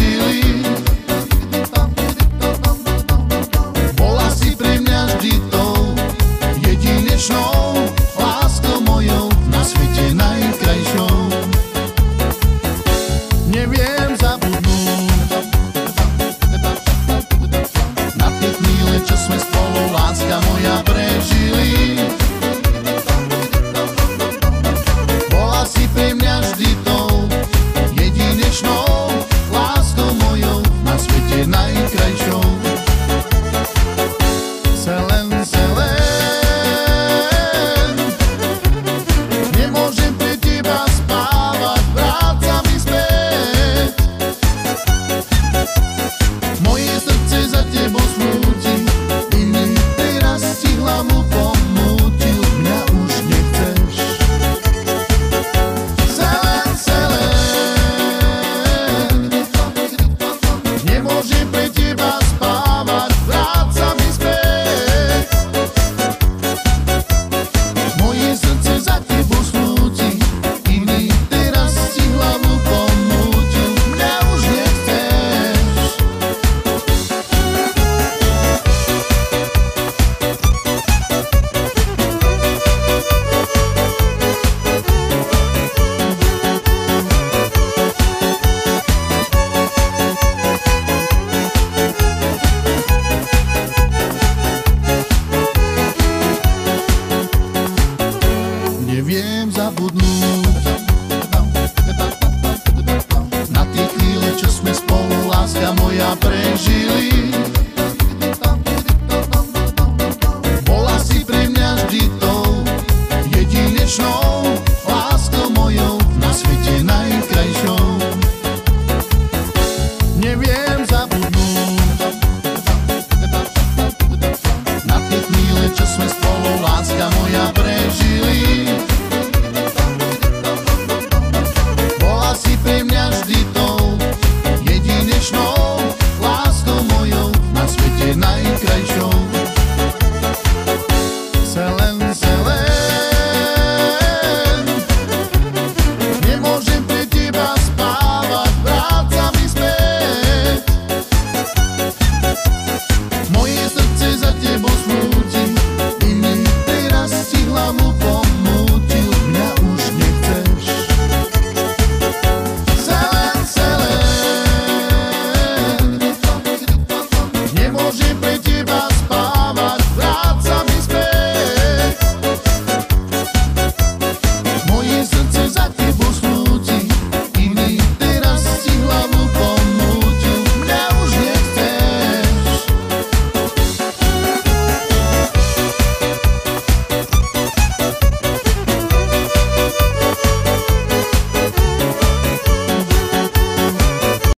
prežili. Bola si pre mňa vždy tou jedinečnou láskou mojou, na svete najkrajšou. Neviem zabudnúť na tie chvíle, čo sme spolu, láska moja, prežili. Bola si pre mňa vždy tou jedinečnou láskou mojou, na svete najkrajšou. Selen, nemôžem pre teba spávať, vráca mi späť. Moje srdce za tebou smúti, iný teraz si hlavu pomútil, mňa už nechceš. Selen, nemôžem pre teba spávať, vráca mi späť. Moje srdce za tebou smúti, iný teraz si hlavu pomútil, mňa už nechceš. Neviem zabudnúť na tie chvíle, čo sme spolu, láska moja, prežili.